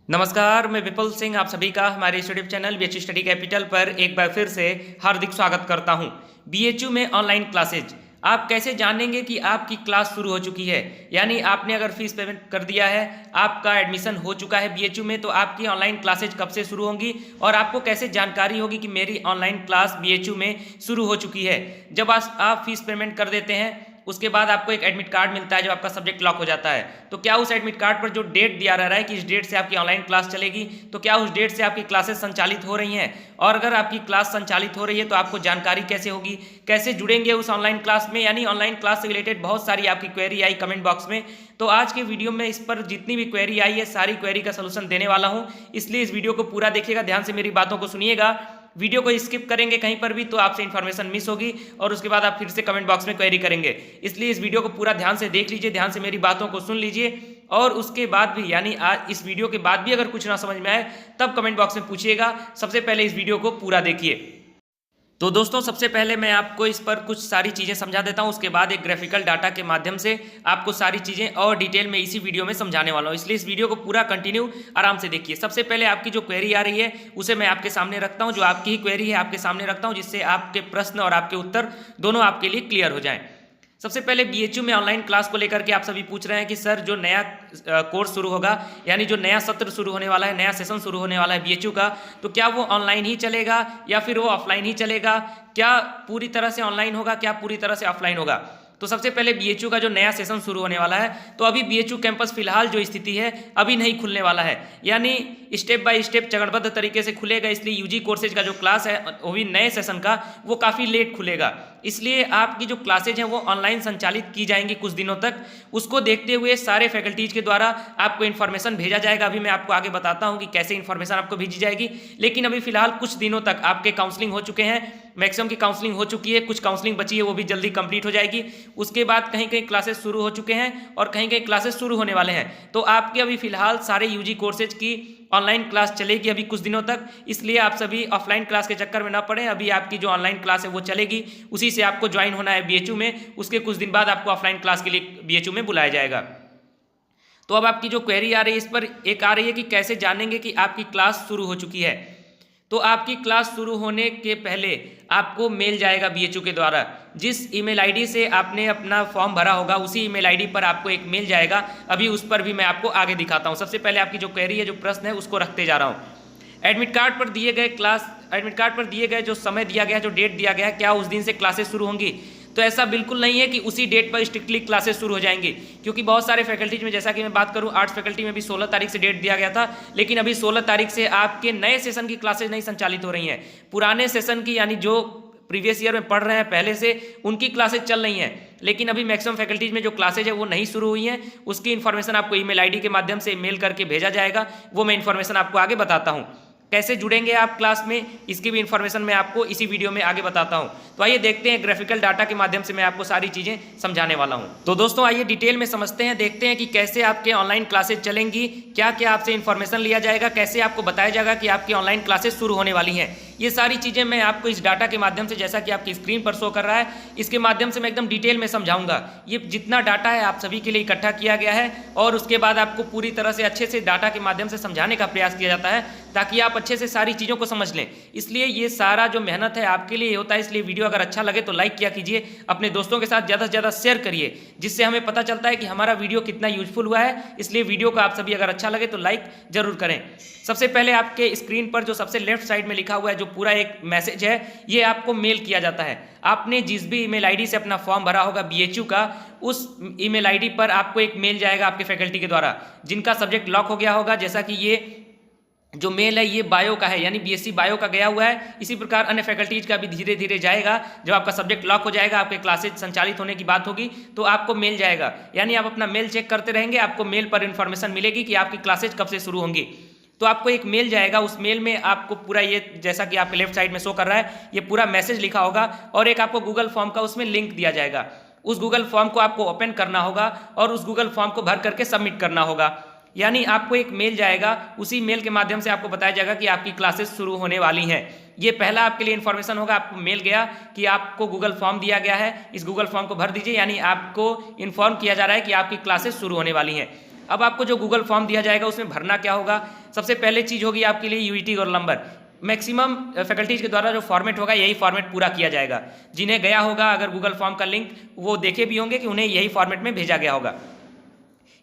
नमस्कार, मैं विपुल सिंह आप सभी का हमारे YouTube channel BHU study capital पर एक बार फिर से हार्दिक स्वागत करता हूं। बीएचयू में ऑनलाइन क्लासेज आप कैसे जानेंगे कि आपकी क्लास शुरू हो चुकी है। यानी आपने अगर फीस पेमेंट कर दिया है, आपका एडमिशन हो चुका है बीएचयू में, तो आपकी ऑनलाइन क्लासेज कब से शुरू होंगी और आपको कैसे जानकारी होगी कि मेरी ऑनलाइन क्लास बीएचयू में शुरू हो चुकी है। जब आप फीस पेमेंट कर देते हैं उसके बाद आपको एक एडमिट कार्ड मिलता है, जो आपका सब्जेक्ट लॉक हो जाता है। तो क्या उस एडमिट कार्ड पर जो डेट दिया रहा है कि इस डेट से आपकी ऑनलाइन क्लास चलेगी, तो क्या उस डेट से आपकी क्लासेस संचालित हो रही हैं? और अगर आपकी क्लास संचालित हो रही है तो आपको जानकारी कैसे होगी, कैसे जुड़ेंगे उस ऑनलाइन क्लास में। यानी ऑनलाइन क्लास से रिलेटेड बहुत सारी आपकी क्वेरी आई कमेंट बॉक्स में, तो आज के वीडियो में इस पर जितनी भी क्वेरी आई है सारी क्वेरी का सलूशन देने वाला हूं। इसलिए इस वीडियो को पूरा देखिएगा, ध्यान से मेरी बातों को सुनिएगा। वीडियो को स्किप करेंगे कहीं पर भी तो आपसे इन्फॉर्मेशन मिस होगी और उसके बाद आप फिर से कमेंट बॉक्स में क्वेरी करेंगे। इसलिए इस वीडियो को पूरा ध्यान से देख लीजिए, ध्यान से मेरी बातों को सुन लीजिए और उसके बाद भी, यानी आज इस वीडियो के बाद भी अगर कुछ ना समझ में आए तब कमेंट बॉक्स में पूछिएगा। सबसे पहले इस वीडियो को पूरा देखिए। तो दोस्तों, सबसे पहले मैं आपको इस पर कुछ सारी चीज़ें समझा देता हूं, उसके बाद एक ग्राफिकल डाटा के माध्यम से आपको सारी चीज़ें और डिटेल में इसी वीडियो में समझाने वाला हूं। इसलिए इस वीडियो को पूरा कंटिन्यू आराम से देखिए। सबसे पहले आपकी जो क्वेरी आ रही है उसे मैं आपके सामने रखता हूं, जो आपकी ही क्वेरी है आपके सामने रखता हूं, जिससे आपके प्रश्न और आपके उत्तर दोनों आपके लिए क्लियर हो जाएं। सबसे पहले बीएचयू में ऑनलाइन क्लास को लेकर के आप सभी पूछ रहे हैं कि सर जो नया कोर्स शुरू होगा, यानी जो नया सत्र शुरू होने वाला है, नया सेशन शुरू होने वाला है बीएचयू का, तो क्या वो ऑनलाइन ही चलेगा या फिर वो ऑफलाइन ही चलेगा? क्या पूरी तरह से ऑनलाइन होगा, क्या पूरी तरह से ऑफलाइन होगा? तो सबसे पहले बीएचयू का जो नया सेशन शुरू होने वाला है, तो अभी बीएचयू कैंपस फिलहाल जो स्थिति है अभी नहीं खुलने वाला है, यानी स्टेप बाय स्टेप चरणबद्ध तरीके से खुलेगा। इसलिए यूजी कोर्सेज का जो क्लास है वो भी नए सेशन का, वो काफ़ी लेट खुलेगा। इसलिए आपकी जो क्लासेज हैं वो ऑनलाइन संचालित की जाएंगी कुछ दिनों तक। उसको देखते हुए सारे फैकल्टीज के द्वारा आपको इन्फॉर्मेशन भेजा जाएगा। अभी मैं आपको आगे बताता हूं कि कैसे इन्फॉर्मेशन आपको भेजी जाएगी, लेकिन अभी फिलहाल कुछ दिनों तक आपके काउंसलिंग हो चुके हैं, मैक्सिमम की काउंसलिंग हो चुकी है, कुछ काउंसलिंग बची है वो भी जल्दी कंप्लीट हो जाएगी। उसके बाद कहीं कहीं क्लासेस शुरू हो चुके हैं और कहीं कहीं क्लासेस शुरू होने वाले हैं। तो आपके अभी फिलहाल सारे यूजी कोर्सेज की ऑनलाइन क्लास चलेगी अभी कुछ दिनों तक। इसलिए आप सभी ऑफलाइन क्लास के चक्कर में ना पड़े। अभी आपकी जो ऑनलाइन क्लास है वो चलेगी, उसी से आपको ज्वाइन होना है बीएचयू में। उसके कुछ दिन बाद आपको ऑफलाइन क्लास के लिए बीएचयू में बुलाया जाएगा। तो अब आपकी जो क्वेरी आ रही है इस पर एक आ रही है कि कैसे जानेंगे कि आपकी क्लास शुरू हो चुकी है। तो आपकी क्लास शुरू होने के पहले आपको मेल जाएगा बीएचयू के द्वारा। जिस ईमेल आईडी से आपने अपना फॉर्म भरा होगा उसी ईमेल आईडी पर आपको एक मेल जाएगा। अभी उस पर भी मैं आपको आगे दिखाता हूं। सबसे पहले आपकी जो क्वेरी है, जो प्रश्न है, उसको रखते जा रहा हूं। एडमिट कार्ड पर दिए गए जो समय दिया गया, जो डेट दिया गया, क्या उस दिन से क्लासेस शुरू होंगी? तो ऐसा बिल्कुल नहीं है कि उसी डेट पर स्ट्रिक्टली क्लासेस शुरू हो जाएंगी, क्योंकि बहुत सारे फैकल्टीज में, जैसा कि मैं बात करूं, आर्ट्स फैकल्टी में भी 16 तारीख से डेट दिया गया था, लेकिन अभी 16 तारीख से आपके नए सेशन की क्लासेज नहीं संचालित हो रही हैं। पुराने सेशन की, यानी जो प्रीवियस ईयर में पढ़ रहे हैं पहले से, उनकी क्लासेज चल रही हैं, लेकिन अभी मैक्सिमम फैकल्टीज में जो क्लासेज है वो नहीं शुरू हुई हैं। उसकी इन्फॉर्मेशन आपको ईमेल आईडी के माध्यम से मेल करके भेजा जाएगा। वो मैं इन्फॉर्मेशन आपको आगे बताता हूँ। कैसे जुड़ेंगे आप क्लास में, इसकी भी इन्फॉर्मेशन मैं आपको इसी वीडियो में आगे बताता हूं। तो आइए देखते हैं, ग्राफिकल डाटा के माध्यम से मैं आपको सारी चीजें समझाने वाला हूं। तो दोस्तों आइए डिटेल में समझते हैं, देखते हैं कि कैसे आपके ऑनलाइन क्लासेस चलेंगी, क्या क्या आपसे इन्फॉर्मेशन लिया जाएगा, कैसे आपको बताया जाएगा कि आपकी ऑनलाइन क्लासेस शुरू होने वाली हैं। ये सारी चीजें मैं आपको इस डाटा के माध्यम से, जैसा कि आपकी स्क्रीन पर शो कर रहा है, इसके माध्यम से मैं एकदम डिटेल में समझाऊंगा। ये जितना डाटा है आप सभी के लिए इकट्ठा किया गया है और उसके बाद आपको पूरी तरह से अच्छे से डाटा के माध्यम से समझाने का प्रयास किया जाता है, ताकि आप अच्छे से सारी चीज़ों को समझ लें। इसलिए ये सारा जो मेहनत है आपके लिए होता है। इसलिए वीडियो अगर अच्छा लगे तो लाइक किया कीजिए, अपने दोस्तों के साथ ज़्यादा से ज़्यादा शेयर करिए, जिससे हमें पता चलता है कि हमारा वीडियो कितना यूजफुल हुआ है। इसलिए वीडियो को आप सभी अगर अच्छा लगे तो लाइक जरूर करें। सबसे पहले आपके स्क्रीन पर जो सबसे लेफ्ट साइड में लिखा हुआ है, जो पूरा एक मैसेज है, ये आपको मेल किया जाता है। आपने जिस भी ईमेल आईडी से अपना फॉर्म भरा होगा बीएचयू का, उस ईमेल आईडी पर आपको एक मेल जाएगा आपके फैकल्टी के द्वारा, जिनका सब्जेक्ट लॉक हो गया होगा। जैसा कि ये जो मेल है ये बायो का है, यानी बीएससी बायो का गया हुआ है। इसी प्रकार अन्य फैकल्टीज का भी धीरे धीरे जाएगा। जब आपका सब्जेक्ट लॉक हो जाएगा, आपके क्लासेज संचालित होने की बात होगी, तो आपको मेल जाएगा। यानी आप अपना मेल चेक करते रहेंगे, आपको मेल पर इन्फॉर्मेशन मिलेगी कि आपकी क्लासेज कब से शुरू होंगी। तो आपको एक मेल जाएगा, उस मेल में आपको पूरा ये, जैसा कि आपके लेफ्ट साइड में शो कर रहा है, ये पूरा मैसेज लिखा होगा और एक आपको गूगल फॉर्म का उसमें लिंक दिया जाएगा। उस गूगल फॉर्म को आपको ओपन करना होगा और उस गूगल फॉर्म को भर करके सबमिट करना होगा। यानी आपको एक मेल जाएगा, उसी मेल के माध्यम से आपको बताया जाएगा कि आपकी क्लासेस शुरू होने वाली हैं। ये पहला आपके लिए इन्फॉर्मेशन होगा। आपको मेल गया कि आपको गूगल फॉर्म दिया गया है, इस गूगल फॉर्म को भर दीजिए, यानी आपको इन्फॉर्म किया जा रहा है कि आपकी क्लासेस शुरू होने वाली हैं। अब आपको जो गूगल फॉर्म दिया जाएगा उसमें भरना क्या होगा, सबसे पहले चीज़ होगी आपके लिए UET roll number. Maximum faculties के द्वारा जो फॉर्मेट होगा यही फॉर्मेट पूरा किया जाएगा। जिन्हें गया होगा अगर गूगल फॉर्म का लिंक वो देखे भी होंगे कि उन्हें यही फॉर्मेट में भेजा गया होगा।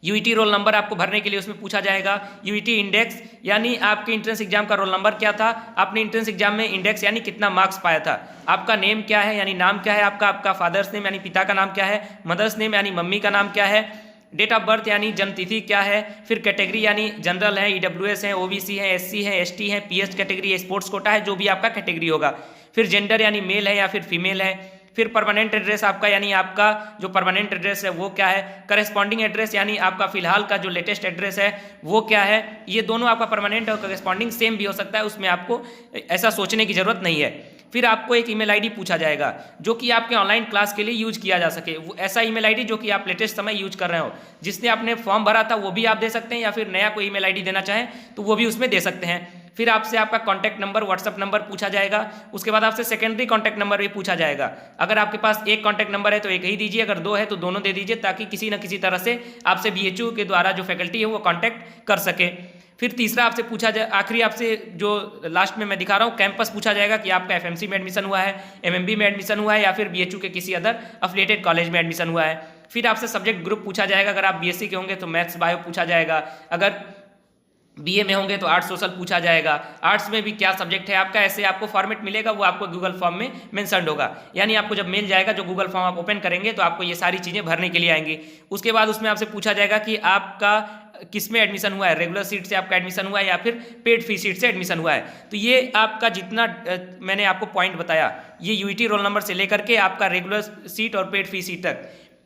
यूईटी रोल नंबर आपको भरने के लिए उसमें पूछा जाएगा। यूईटी इंडेक्स यानी आपके इंट्रेंस एग्जाम का रोल नंबर क्या था, आपने इंट्रेंस एग्जाम में इंडेक्स यानी कितना मार्क्स पाया था। आपका नेम क्या है यानी नाम क्या है आपका, आपका फादर्स नेम यानी पिता का नाम क्या है, मदर्स नेम यानी मम्मी का नाम क्या है, डेट ऑफ बर्थ यानी जन्म तिथि क्या है, फिर कैटेगरी यानी जनरल है, ईडब्ल्यूएस है, ओबीसी है, एससी है, एसटी है, पीएच कैटेगरी, स्पोर्ट्स कोटा है, जो भी आपका कैटेगरी होगा। फिर जेंडर यानी मेल है या फिर फीमेल है। फिर परमानेंट एड्रेस आपका यानी आपका जो परमानेंट एड्रेस है वो क्या है। करेस्पॉन्डिंग एड्रेस यानी आपका फिलहाल का जो लेटेस्ट एड्रेस है वो क्या है। ये दोनों आपका परमानेंट और करेस्पॉन्डिंग सेम भी हो सकता है, उसमें आपको ऐसा सोचने की जरूरत नहीं है। फिर आपको एक ईमेल आईडी पूछा जाएगा जो कि आपके ऑनलाइन क्लास के लिए यूज किया जा सके। वो ऐसा ईमेल आईडी जो कि आप लेटेस्ट समय यूज कर रहे हो, जिसने आपने फॉर्म भरा था वो भी आप दे सकते हैं, या फिर नया कोई ईमेल आईडी देना चाहें तो वो भी उसमें दे सकते हैं। फिर आपसे आपका कॉन्टैक्ट नंबर, व्हाट्सअप नंबर पूछा जाएगा। उसके बाद आपसे सेकेंडरी कॉन्टैक्ट नंबर भी पूछा जाएगा। अगर आपके पास एक कॉन्टैक्ट नंबर है तो एक ही दीजिए, अगर दो है तो दोनों दे दीजिए, ताकि किसी न किसी तरह से आपसे बीएचयू के द्वारा जो फैकल्टी है वो कॉन्टैक्ट कर सके। फिर तीसरा आपसे पूछा जाए, आखिरी आपसे जो लास्ट में मैं दिखा रहा हूँ, कैंपस पूछा जाएगा कि आपका एफएमसी में एडमिशन हुआ है, एमएमबी में एडमिशन हुआ है, या फिर बीएचयू के किसी अदर अफिलिएटेड कॉलेज में एडमिशन हुआ है। फिर आपसे सब्जेक्ट ग्रुप पूछा जाएगा। अगर आप बीएससी के होंगे तो मैथ्स बायो पूछा जाएगा, अगर बीए में होंगे तो आर्ट्स सोशल पूछा जाएगा, आर्ट्स में भी क्या सब्जेक्ट है आपका। ऐसे आपको फॉर्मेट मिलेगा, वो आपको गूगल फॉर्म में मेंशन्ड होगा। यानी आपको जब मिल जाएगा, जो गूगल फॉर्म आप ओपन करेंगे तो आपको ये सारी चीज़ें भरने के लिए आएंगी। उसके बाद उसमें आपसे पूछा जाएगा कि आपका किस में एडमिशन हुआ है, रेगुलर सीट से आपका एडमिशन हुआ है या फिर पेड फी सीट से एडमिशन हुआ है। तो ये आपका जितना मैंने आपको पॉइंट बताया, ये यूईटी रोल नंबर से लेकर के आपका रेगुलर सीट और पेड फी सीट तक,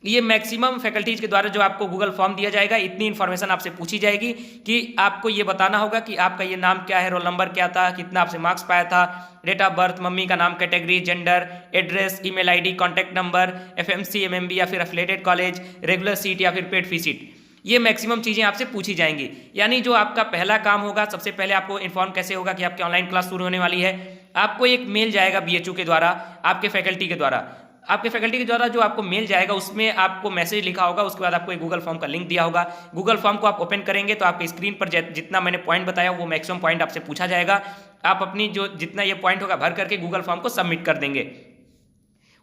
ये मैक्सिमम फैकल्टीज के द्वारा जो आपको गूगल फॉर्म दिया जाएगा, इतनी इन्फॉर्मेशन आपसे पूछी जाएगी कि आपको ये बताना होगा कि आपका ये नाम क्या है, रोल नंबर क्या था, कितना आपसे मार्क्स पाया था, डेट ऑफ बर्थ, मम्मी का नाम, category, gender, address, email ID, contact number, FMC, MMB या फिर एफिलिएटेड कॉलेज, रेगुलर सीट या फिर पेड फी सीट। ये मैक्सिमम चीज़ें आपसे पूछी जाएंगी। यानी जो आपका पहला काम होगा, सबसे पहले आपको इन्फॉर्म कैसे होगा कि आपकी ऑनलाइन क्लास शुरू होने वाली है। आपको एक मेल जाएगा बीएचयू के द्वारा, आपके फैकल्टी के द्वारा, जो आपको मेल जाएगा उसमें आपको मैसेज लिखा होगा। उसके बाद आपको एक गूगल फॉर्म का लिंक दिया होगा। गूगल फॉर्म को आप ओपन करेंगे तो आपके स्क्रीन पर जितना मैंने पॉइंट बताया वो मैक्सिमम पॉइंट आपसे पूछा जाएगा। आप अपनी जो जितना ये पॉइंट होगा भर करके गूगल फॉर्म को सबमिट कर देंगे।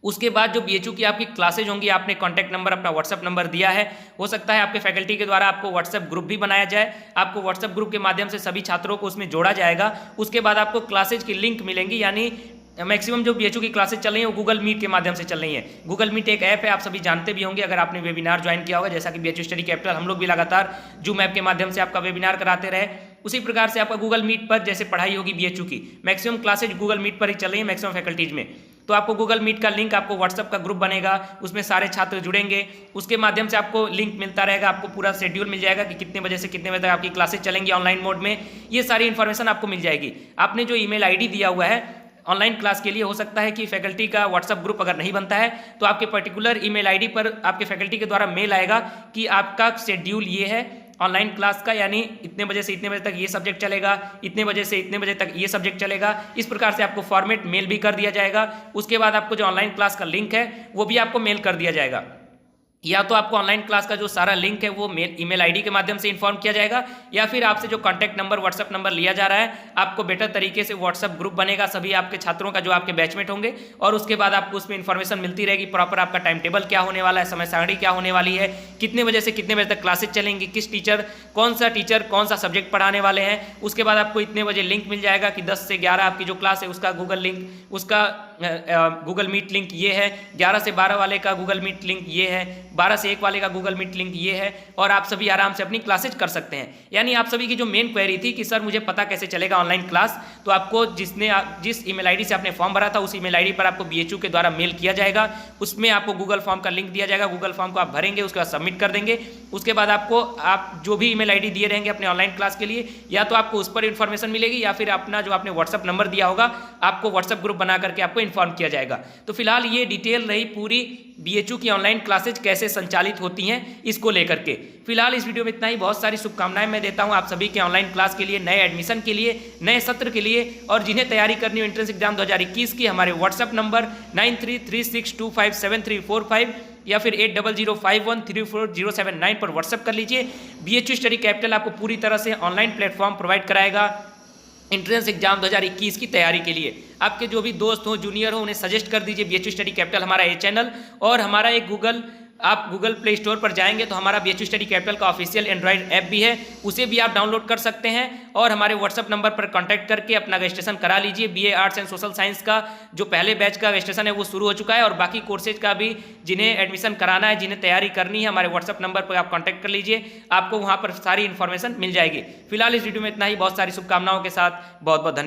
उसके बाद जो बीएचयू की आपकी क्लासेज होंगी, आपने कॉन्टैक्ट नंबर, अपना व्हाट्सएप नंबर दिया है, हो सकता है आपके फैकल्टी के द्वारा आपको व्हाट्सएप ग्रुप भी बनाया जाए। आपको व्हाट्सएप ग्रुप के माध्यम से सभी छात्रों को उसमें जोड़ा जाएगा। उसके बाद आपको क्लासेज की लिंक मिलेंगी। यानी मैक्सिमम जो बीएचयू की क्लासेज चल रही हैं वो गूगल मीट के माध्यम से चल रही हैं। गूगल मीट एक ऐप है, आप सभी जानते भी होंगे अगर आपने वेबिनार ज्वाइन किया होगा। जैसा कि बीएचयू स्टडी कैपिटल हम लोग भी लगातार जूम ऐप के माध्यम से आपका वेबिनार कराते रहे, उसी प्रकार से आपका गूगल मीट पर जैसे पढ़ाई होगी बीएचयू की, मैक्सिमम क्लासेज गूगल मीट पर ही चल रही है मैक्सिमम फैकल्टीज में। तो आपको गूगल मीट का लिंक, आपको व्हाट्सएप का ग्रुप बनेगा, उसमें सारे छात्र जुड़ेंगे। उसके माध्यम से आपको लिंक मिलता रहेगा, आपको पूरा शेड्यूल मिल जाएगा कि कितने बजे से कितने बजे तक आपकी क्लासेज चलेंगी ऑनलाइन मोड में। ये सारी इन्फॉर्मेशन आपको मिल जाएगी। आपने जो ईमेल आईडी दिया हुआ है ऑनलाइन क्लास के लिए, हो सकता है कि फैकल्टी का व्हाट्सएप ग्रुप अगर नहीं बनता है तो आपके पर्टिकुलर ईमेल आईडी पर आपके फैकल्टी के द्वारा मेल आएगा कि आपका शेड्यूल ये है ऑनलाइन क्लास का, यानी इतने बजे से इतने बजे तक ये सब्जेक्ट चलेगा, इतने बजे से इतने बजे तक ये सब्जेक्ट चलेगा। इस प्रकार से आपको फॉर्मेट मेल भी कर दिया जाएगा। उसके बाद आपको जो ऑनलाइन क्लास का लिंक है वो भी आपको मेल कर दिया जाएगा। या तो आपको ऑनलाइन क्लास का जो सारा लिंक है वो ईमेल आईडी के माध्यम से इन्फॉर्म किया जाएगा, या फिर आपसे जो कॉन्टैक्ट नंबर, व्हाट्सएप नंबर लिया जा रहा है, आपको बेटर तरीके से व्हाट्सएप ग्रुप बनेगा सभी आपके छात्रों का जो आपके बैचमेट होंगे, और उसके बाद आपको उसमें इन्फॉर्मेशन मिलती रहेगी प्रॉपर आपका टाइम टेबल क्या होने वाला है, समय सारणी क्या होने वाली है, कितने बजे से कितने बजे तक क्लासेज चलेंगी, किस टीचर कौन सा सब्जेक्ट पढ़ाने वाले हैं। उसके बाद आपको इतने बजे लिंक मिल जाएगा कि 10 से 11 आपकी जो क्लास है उसका गूगल लिंक, उसका गूगल मीट लिंक ये है, 11 से 12 वाले का गूगल मीट लिंक ये है, 12 से 1 वाले का गूगल मीट लिंक ये है, और आप सभी आराम से अपनी क्लासेज कर सकते हैं। यानी आप सभी की जो मेन क्वेरी थी कि सर मुझे पता कैसे चलेगा ऑनलाइन क्लास, तो आपको जिस ईमेल आईडी से आपने फॉर्म भरा था उस ईमेल आईडी पर आपको बीएचयू के द्वारा मेल किया जाएगा। उसमें आपको गूगल फॉर्म का लिंक दिया जाएगा। गूगल फॉर्म को आप भरेंगे, उसके बाद सबमिट कर देंगे। उसके बाद आपको आप जो भी ईमेल आईडी दिए रहेंगे अपने ऑनलाइन क्लास के लिए, या तो आपको उस पर इन्फॉर्मेशन मिलेगी, या फिर अपना जो आपने व्हाट्सएप नंबर दिया होगा आपको व्हाट्सएप ग्रुप बना करके आपको इन्फॉर्म किया जाएगा। तो फिलहाल ये डिटेल रही पूरी बीएचयू की ऑनलाइन क्लासेज कैसे संचालित होती हैं इसको लेकर के। फिलहाल इस वीडियो में इतना ही। बहुत सारी शुभकामनाएं मैं देता हूं आप सभी के ऑनलाइन क्लास के लिए, नए एडमिशन के लिए, नए सत्र के लिए, और जिन्हें तैयारी करनी हो एंट्रेंस एग्जाम 2021 की, हमारे व्हाट्सएप नंबर 9336257345 या फिर 8005134079 पर व्हाट्सअप कर लीजिए। BHU स्टडी कैपिटल आपको पूरी तरह से ऑनलाइन प्लेटफॉर्म प्रोवाइड कराएगा एंट्रेंस एग्जाम 2021 की तैयारी के लिए। आपके जो भी दोस्त हो, जूनियर हो, उन्हें सजेस्ट कर दीजिए BHU स्टडी कैपिटल हमारा ये चैनल, और हमारा एक आप गूगल प्ले स्टोर पर जाएंगे तो हमारा BHU स्टडी कैपिटल का ऑफिशियल एंड्रॉइड ऐप भी है, उसे भी आप डाउनलोड कर सकते हैं। और हमारे व्हाट्सअप नंबर पर कांटेक्ट करके अपना रजिस्ट्रेशन करा लीजिए। BA arts and social science का जो पहले बैच का रजिस्ट्रेशन है वो शुरू हो चुका है, और बाकी कोर्सेज का भी जिन्हें एडमिशन कराना है, जिन्हें तैयारी करनी है, हमारे व्हाट्सअप नंबर पर आप कॉन्टैक्ट कर लीजिए, आपको वहाँ पर सारी इन्फॉर्मेशन मिल जाएगी। फिलहाल इस वीडियो में इतना ही। बहुत सारी शुभकामनाओं के साथ बहुत बहुत धन्यवाद।